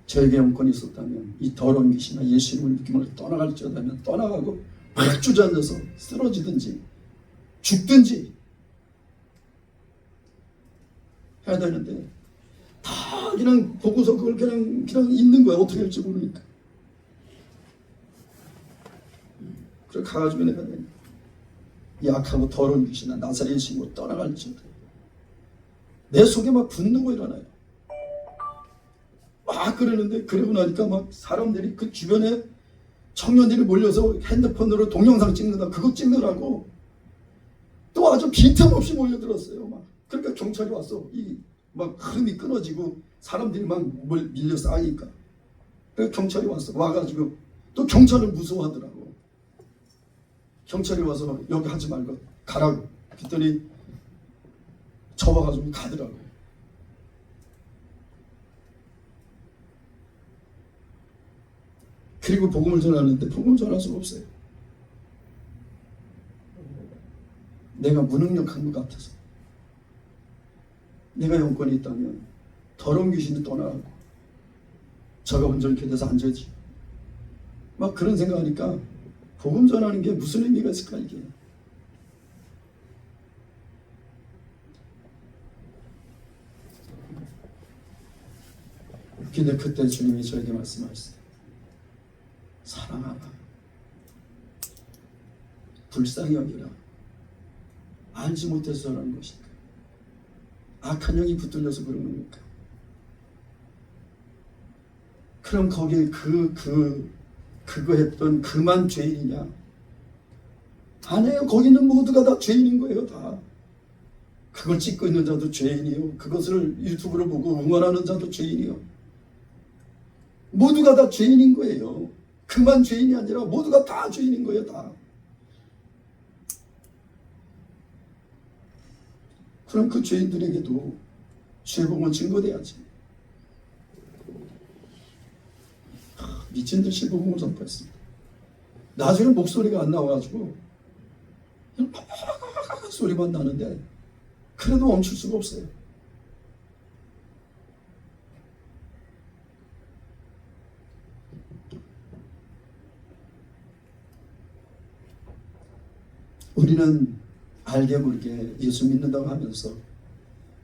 저에게 영권이 있었다면 이 더러운 귀신이나 예수님을 믿기만 떠나갈지어다면 떠나가고 막 주저앉아서 쓰러지든지 죽든지 해야 되는데 다 그냥 보고서 그걸 그냥 있는 거야. 어떻게 할지 모르니까. 그래 가가지고 내가 약하고 더러운 귀신아 나사렛 예수님으로 떠나갈지어다. 내 속에 막 분노가 일어나요. 막 그러는데 그러고 나니까 막 사람들이 그 주변에 청년들이 몰려서 핸드폰으로 동영상 찍는다. 그거 찍느라고 또 아주 빈틈없이 몰려들었어요. 막 그러니까 경찰이 왔어. 막 흐름이 끊어지고 사람들이 막 밀려 쌓이니까. 그래서 경찰이 왔어. 와가지고 또 경찰을 무서워하더라고. 경찰이 와서 여기 하지 말고 가라고. 그랬더니 접어가지고 가더라고. 그리고 복음을 전하는데 복음을 전할 수가 없어요. 내가 무능력한 것 같아서. 내가 영권이 있다면 더러운 귀신이 떠나가고 저가 먼저 이렇게 돼서 앉아지. 막 그런 생각하니까 복음 전하는 게 무슨 의미가 있을까 이게. 근데 그때 주님이 저에게 말씀하셨어요. 사랑하라. 불쌍히 여기라. 알지 못해서 저러는 것인가. 악한 영이 붙들려서 그런 겁니까? 그럼 거기에 그거 했던 그만 죄인이냐? 아니에요. 거기는 모두가 다 죄인인 거예요. 다. 그걸 찍고 있는 자도 죄인이요. 그것을 유튜브로 보고 응원하는 자도 죄인이요. 모두가 다 죄인인 거예요. 그만 죄인이 아니라 모두가 다 죄인인 거예요. 다. 그럼 그 죄인들에게도 죄복음은 증거돼야지. 미친 듯이 복음을 선포했습니다. 나중에 목소리가 안 나와가지고 그냥 소리만 나는데 그래도 멈출 수가 없어요. 우리는 알게 모르게 예수 믿는다고 하면서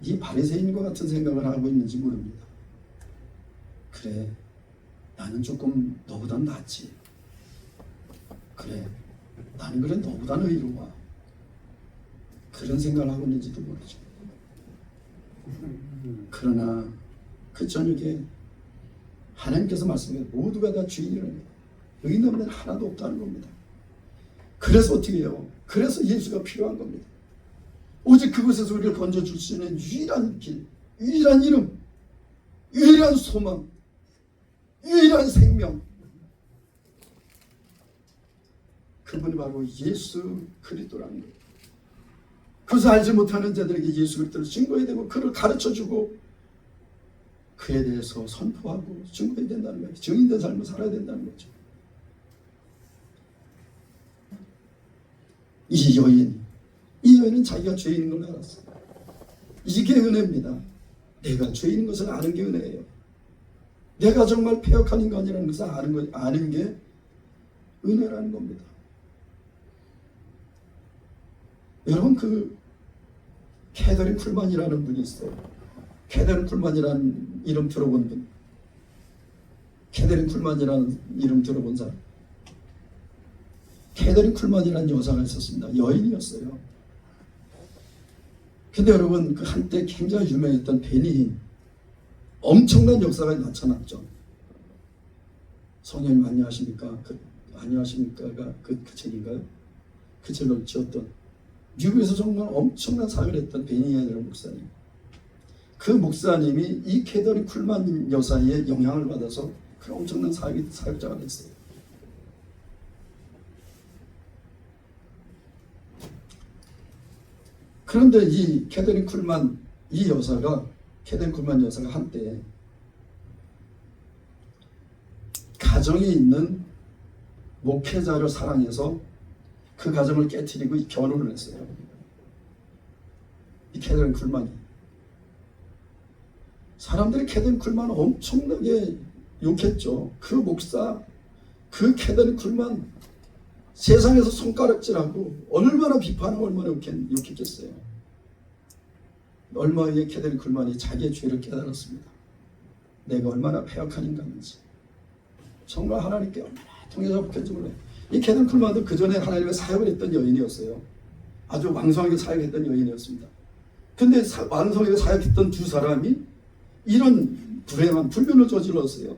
이 바리새인과 같은 생각을 하고 있는지 모릅니다. 그래, 나는 조금 너보단 낫지. 그래, 나는 그래 너보다는 의로워. 그런 생각을 하고 있는지도 모르죠. 그러나 그 저녁에 하나님께서 말씀해 모두가 다 죄인이랍니다. 의인 없는 하나도 없다는 겁니다. 그래서 어떻게 해요? 그래서 예수가 필요한 겁니다. 오직 그곳에서 우리를 건져줄 수 있는 유일한 길, 유일한 이름, 유일한 소망, 유일한 생명, 그분이 바로 예수 그리스도라는 거예요. 그것을 알지 못하는 자들에게 예수 그리스도를 증거해야 되고 그를 가르쳐주고 그에 대해서 선포하고 증거해야 된다는 거예요. 증인된 삶을 살아야 된다는 거죠. 이 여인은 자기가 죄인인 걸 알았어요. 이게 은혜입니다. 내가 죄인인 것을 아는 게 은혜예요. 내가 정말 패역한 인간이라는 것을 아는 게 은혜라는 겁니다. 여러분, 그 캐더린 쿨만이라는 분이 있어요. 캐더린 쿨만이라는 이름 들어본 분. 캐더린 쿨만이라는 이름 들어본 사람. 캐더린 쿨만이라는 여사가 있었습니다. 여인이었어요. 근데 여러분, 그 한때 굉장히 유명했던 베니힌, 엄청난 역사가 나타났죠. 성령님 안녕하십니까? 안녕하십니까가 그 책인가요? 그 책을 지었던 미국에서 정말 엄청난 사역을 했던 베니힌이라는 목사님. 그 목사님이 이 캐더린 쿨만 여사의 영향을 받아서 그 엄청난 사역자가 됐어요. 그런데 이 캐더린 쿨만 여사가 한때 가정에 있는 목회자를 사랑해서 그 가정을 깨트리고 결혼을 했어요. 이 캐더린 쿨만이. 사람들이 캐더린 쿨만을 엄청나게 욕했죠. 그 목사, 그 캐더린 쿨만 세상에서 손가락질하고 얼마나 비판하고 얼마나 욕했겠어요. 얼마 후에 캐더린 쿨만이 자기의 죄를 깨달았습니다. 내가 얼마나 패역한 인간인지. 정말 하나님께 얼마나 통해서 복했지 몰라요. 이 캐더린 쿨만도 그 전에 하나님의 사역을 했던 여인이었어요. 아주 왕성하게 사역했던 여인이었습니다. 근데 왕성하게 사역했던 두 사람이 이런 불행한 불륜을 저질렀어요.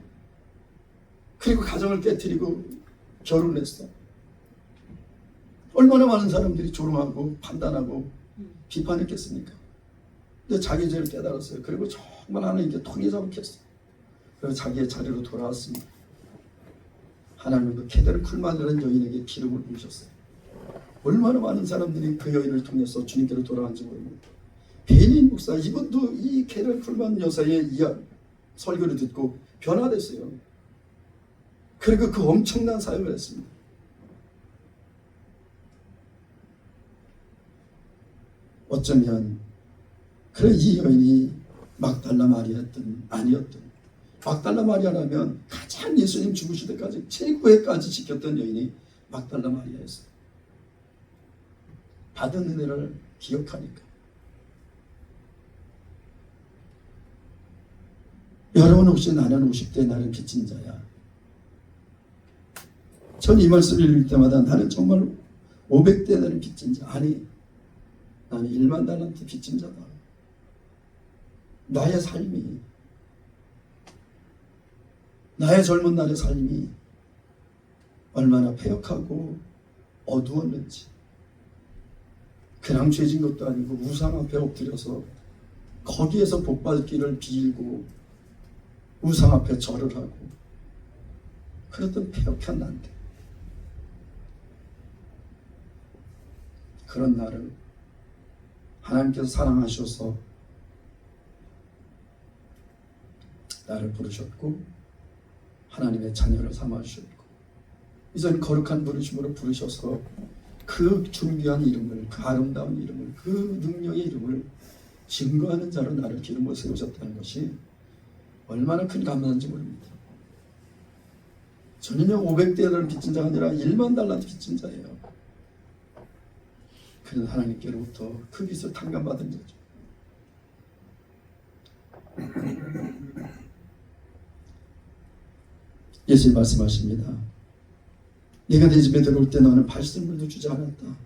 그리고 가정을 깨뜨리고 결혼을 했어. 얼마나 많은 사람들이 조롱하고 판단하고 비판했겠습니까? 근데 자기 죄를 깨달았어요. 그리고 정말 하나님께 통해 잡혔어요. 그리고 자기의 자리로 돌아왔습니다. 하나님은 그 캐더린 쿨만이라는 여인에게 기름을 부으셨어요. 얼마나 많은 사람들이 그 여인을 통해서 주님께로 돌아간지 모릅니다. 베니힌 목사, 이분도 이 캐더린 쿨만 여사의 설교를 듣고 변화됐어요. 그리고 그 엄청난 사역을 했습니다. 어쩌면 그래 이 여인이 막달라 마리아였든 아니었든, 막달라 마리아라면 가장 예수님 죽으실 때까지 최고회까지 지켰던 여인이 막달라 마리아였어요. 받은 은혜를 기억하니까. 여러분 혹시 나는 50대 나는 빚진 자야. 전 이 말씀을 읽을 때마다 나는 정말 500대 나는 빚진 자. 아니, 나는 1만 달란트 빚진 자다. 나의 삶이, 나의 젊은 날의 삶이 얼마나 패역하고 어두웠는지. 그냥 죄진 것도 아니고 우상 앞에 엎드려서 거기에서 복받기를 빌고 우상 앞에 절을 하고 그랬던 패역한 난데, 그런 나를 하나님께서 사랑하셔서 나를 부르셨고 하나님의 자녀를 삼아주셨고 이제는 거룩한 부르심으로 부르셔서 그 존귀한 이름을, 그 아름다운 이름을, 그 능력의 이름을 증거하는 자로 나를 기름으로 세우셨다는 것이 얼마나 큰 감사인지 모릅니다. 저는요 500대를 빚진 자가 아니라 1만 달란트 빚진 자예요. 그는 하나님께로부터 그 빚을 탕감받은 자죠. 예수님 말씀하십니다. 내가 내 집에 들어올 때 너는 발설물도 주지 않았다.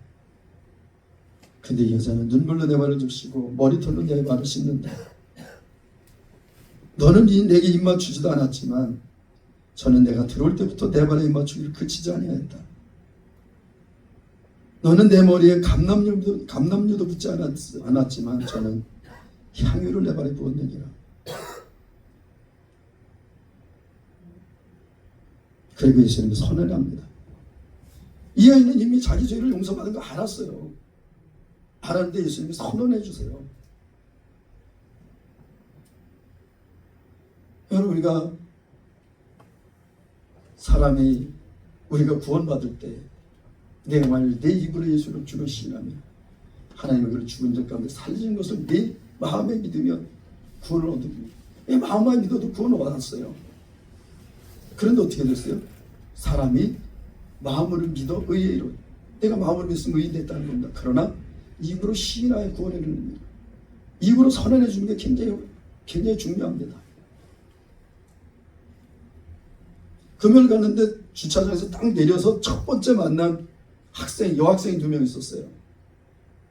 근데 이 여자는 눈물로 내 발을 적시고 머리털로 내 발을 씻는다. 너는 내게 입맞추지도 않았지만 저는 내가 들어올 때부터 내 발에 입맞추기를 그치지 아니하였다. 너는 내 머리에 감람유도 붓지 않았지만 저는 향유를 내 발에 부었느니라. 그리고 예수님은 선언을 합니다. 이 여인은 이미 자기 죄를 용서받은 거 알았어요. 알았는데 예수님이 선언해 주세요. 여러분 우리가 사람이 우리가 구원받을 때 내 말, 내 입으로 예수를 주로 시인하며 하나님의 그를 죽은 자 가운데 살리신 것을 내 마음에 믿으면 구원을 얻습니다. 내 마음에 믿어도 구원을 받았어요. 그런데 어떻게 됐어요? 사람이 마음으로 믿어 의에 이루. 내가 마음으로 믿으면 의인 됐다는 겁니다. 그러나 입으로 시인하여 구원에 이릅니다. 입으로 선언해 주는 게 굉장히 중요합니다. 금요일 갔는데 주차장에서 딱 내려서 첫 번째 만난 여학생이 2명 있었어요.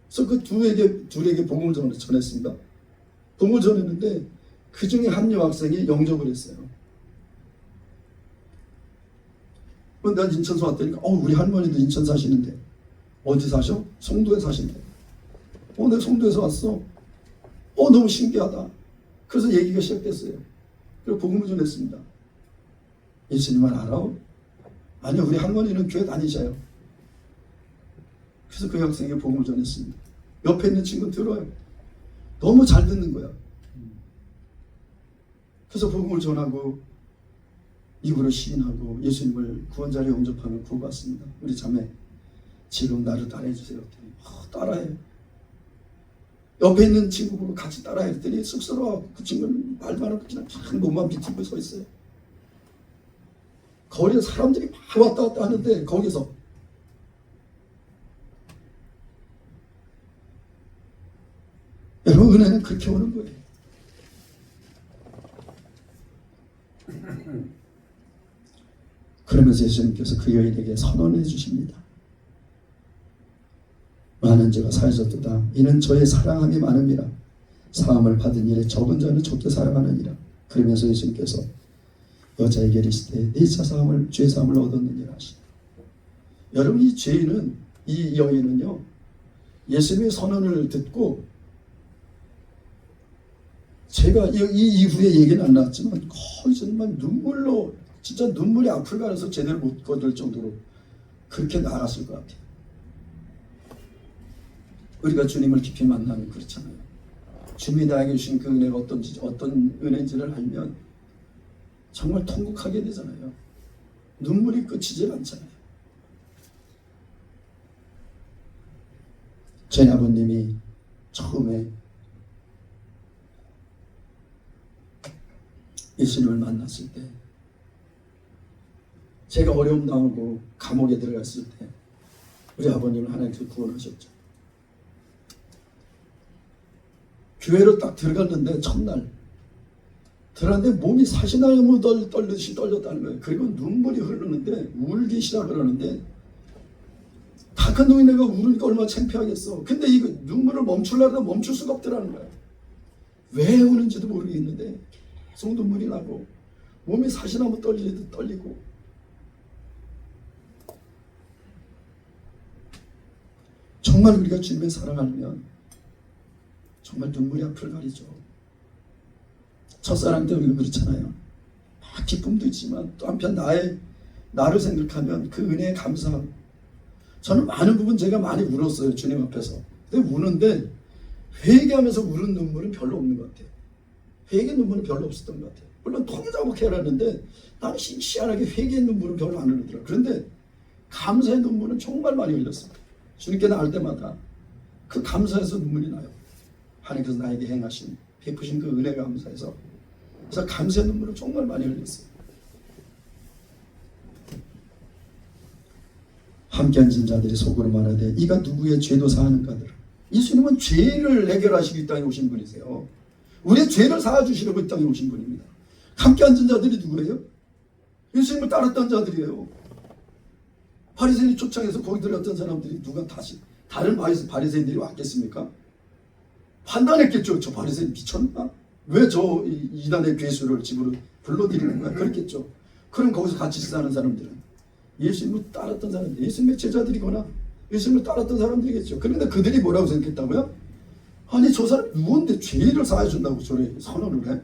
그래서 그 둘에게 복음을 전했습니다. 복음을 전했는데 그 중에 한 여학생이 영접을 했어요. 난 인천서 왔다니까 우리 할머니도 인천 사시는데 어디 사셔? 송도에 사신대. 내가 송도에서 왔어. 너무 신기하다. 그래서 얘기가 시작됐어요. 그리고 복음을 전했습니다. 예수님을 알아? 아니요, 우리 할머니는 교회 다니셔요. 그래서 그 학생에게 복음을 전했습니다. 옆에 있는 친구는 들어요. 너무 잘 듣는 거야. 그래서 복음을 전하고 입으로 시인하고 예수님을 구원자로 영접하며 구원받습니다. 우리 자매 지금 나를 따라해 주세요. 따라해. 옆에 있는 친구하고 같이 따라해 했더니 쑥스러워. 그 친구는 말만 하고 그냥 한 몸만 비틀고 서 있어요. 거리에 사람들이 막 왔다 갔다 하는데 거기서 여러분 은혜는 그렇게 오는 거예요. 그러면서 예수님께서 그 여인에게 선언해 주십니다. 많은 죄가 사하셨도다. 이는 저의 사랑함이 많음이라. 사함을 받은 일에 적은 자는 적게 사랑하느니라. 그러면서 예수님께서 여자에게 이르시되 네 죄 사함을 얻었느니라 하시다. 여러분 이 여인은요 예수님의 선언을 듣고 제가 이 이후에 얘기는 안 나왔지만 거의 정말 눈물로 진짜 눈물이 앞을 가려서 제대로 못 거둘 정도로 그렇게 나갔을 것 같아요. 우리가 주님을 깊이 만나면 그렇잖아요. 주님이 나에게 주신 그 은혜가 어떤 은혜인지를 알면 정말 통곡하게 되잖아요. 눈물이 그치질 않잖아요. 저희 아버님이 처음에 예수님을 만났을 때 제가 어려움 당하고 감옥에 들어갔을 때 우리 아버님을 하나님께서 구원하셨죠. 교회로 딱 들어갔는데 첫날 들어갔는데 몸이 사시나무 떨듯이 떨렸다는 거예요. 그리고 눈물이 흐르는데 울기 시작을 하는데 다 큰 노인네가 울으니까 얼마나 창피하겠어. 근데 이거 눈물을 멈추려다 멈출 수가 없더라는 거예요. 왜 우는지도 모르겠는데 계속 눈물이 나고 몸이 사시나무 떨리듯 떨리고 정말 우리가 주님의 사랑하면 정말 눈물이 앞을 가리죠. 첫사랑 때 우리가 그렇잖아요. 막 기쁨도 있지만 또 한편 나를 생각하면 그 은혜에 감사하고 저는 많은 부분 제가 많이 울었어요. 주님 앞에서. 근데 우는데 회개하면서 우는 눈물은 별로 없는 것 같아요. 회개 눈물은 별로 없었던 것 같아요. 물론 통해자복해야 하는데 나는 희한하게 회개의 눈물은 별로 안 흘리더라. 그런데 감사의 눈물은 정말 많이 흘렸습니다. 주님께 나올 때마다 그 감사에서 눈물이 나요. 하나님께서 나에게 행하신 베푸신 그 은혜 감사해서. 그래서 감사의 눈물을 정말 많이 흘렸어요. 함께 앉은 자들이 속으로 말하되 이가 누구의 죄도 사하는가더라. 예수님은 죄를 해결하시기 땅에 오신 분이세요. 우리의 죄를 사하주시려고 이 땅에 오신 분입니다. 함께 앉은 자들이 누구예요? 예수님을 따랐던 자들이에요. 바리새인이 초청해서 거기 들어갔던 사람들이 누가 다른 바리새인들이 왔겠습니까? 판단했겠죠. 저 바리새인 미쳤나? 왜 저 이단의 괴수를 집으로 불러들이는 거야? 그랬겠죠. 그럼 거기서 같이 사는 사람들은 예수님을 따랐던 사람들, 예수님의 제자들이거나 예수님을 따랐던 사람들이겠죠. 그런데 그들이 뭐라고 생각했다고요? 아니 저 사람 누군데 죄를 사해준다고 저래 선언을 해?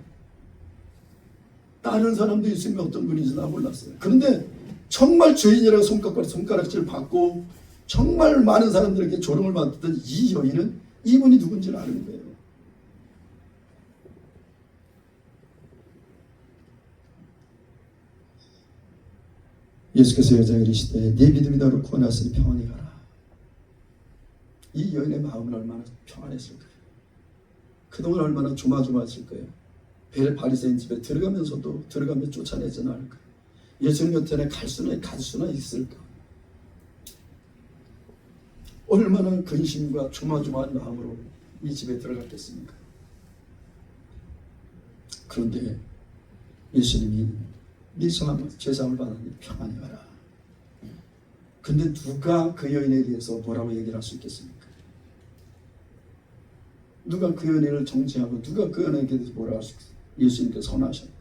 다른 사람도 예수님이 어떤 분인지 나 몰랐어요. 그런데 정말 죄인이라고 손가락질 받고 정말 많은 사람들에게 조롱을 받던 이 여인은 이분이 누군지를 아는 거예요. 예수께서 여자에게 이르시되 네 믿음이 너를 구원하시니 평안히 가라. 이 여인의 마음은 얼마나 평안했을까요? 그동안 얼마나 조마조마했을 거예요. 바리새인 집에 들어가면서도 들어가면 쫓아내지는 않을 거예요. 예수님 곁에 갈 수나 있을까? 얼마나 근심과 조마조마한 마음으로 이 집에 들어갔겠습니까? 그런데 예수님이 네 죄사함을 받았니 평안히 가라. 근데 누가 그 여인에 대해서 뭐라고 얘기를 할 수 있겠습니까? 누가 그 여인을 정죄하고 누가 그 여인에 대해서 뭐라고 할 수 있겠습니까? 예수님께서 선하셨다.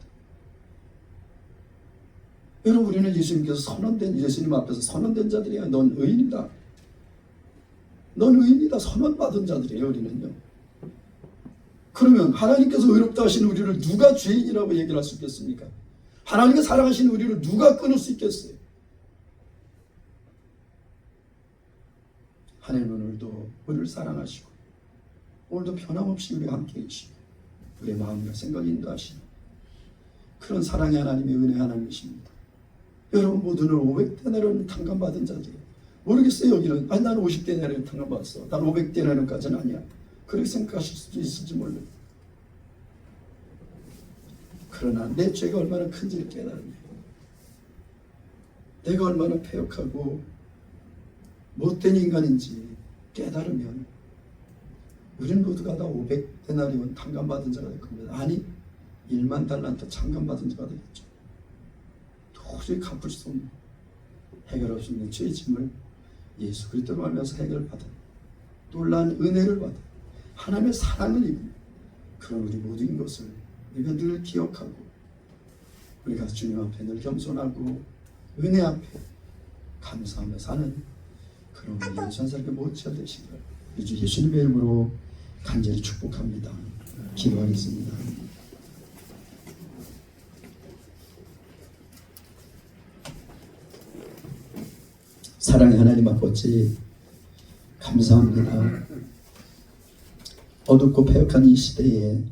여러분 우리는 예수님 앞에서 선언된 자들이야. 넌 의인이다. 넌 의인이다. 선언받은 자들이에요. 우리는요. 그러면 하나님께서 의롭다 하신 우리를 누가 죄인이라고 얘기를 할 수 있겠습니까? 하나님께 사랑하신 우리를 누가 끊을 수 있겠어요? 하나님은 오늘도 우리를 사랑하시고 오늘도 변함없이 우리와 함께 계시고 우리의 마음과 생각을 인도하시는 그런 사랑의 하나님의 은혜 하나님이십니다. 여러분 모두는 500데나리온 탕감받은 자들이에요. 모르겠어요. 여기는 아니 나는 50데나리온 탕감받았어. 난 500데나리온까지는 아니야. 그렇게 생각하실 수도 있을지 몰라요. 그러나 내 죄가 얼마나 큰지를 깨달으면 내가 얼마나 패역하고 못된 인간인지 깨달으면 우리는 모두가 다 500데나리온 탕감받은 자가 될 겁니다. 아니 1만 달란트 탕감받은 자가 되겠죠. 도저히 갚을 수 없는 해결할 수 있는 죄의 짐을 예수 그리스도로 말미암아서 해결받은 놀라운 은혜를 받은 하나님의 사랑을 입은 그런 우리 모든 것을 우리가 늘 기억하고 우리가 주님 앞에 늘 겸손하고 은혜 앞에 감사하며 사는 그런 우리 예수한사람께 모처 되시기를 주 예수님의 이름으로 간절히 축복합니다. 기도하겠습니다. 사랑의 하나님 아버지 감사합니다. 어둡고 패역한 이 시대에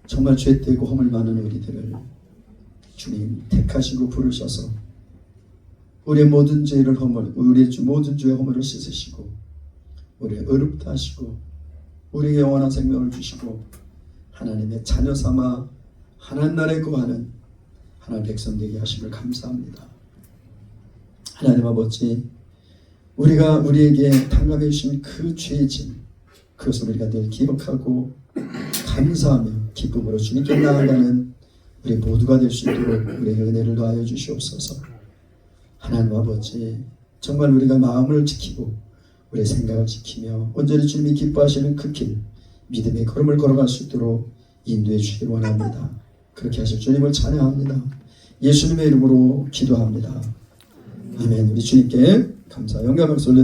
정말 죄되고 허물 많은 우리들을 주님 택하시고 부르셔서 우리의 모든 죄의 모든 죄의 허물을 씻으시고 우리의 의롭다 하시고 우리에게 영원한 생명을 주시고 하나님의 자녀 삼아 하나님 나라에 거하는 하나님 백성 되게 하심을 감사합니다. 하나님 아버지 우리가 우리에게 탕감해 주신 그 죄의 짐 그것을 우리가 늘 기억하고 감사하며 기쁨으로 주님께 나아가는 우리 모두가 될 수 있도록 우리의 은혜를 더하여 주시옵소서. 하나님 아버지 정말 우리가 마음을 지키고 우리의 생각을 지키며 온전히 주님이 기뻐하시는 그 길 믿음의 걸음을 걸어갈 수 있도록 인도해 주시길 원합니다. 그렇게 하실 주님을 찬양합니다. 예수님의 이름으로 기도합니다. 아멘. 우리 주님께 감사 영광을 돌려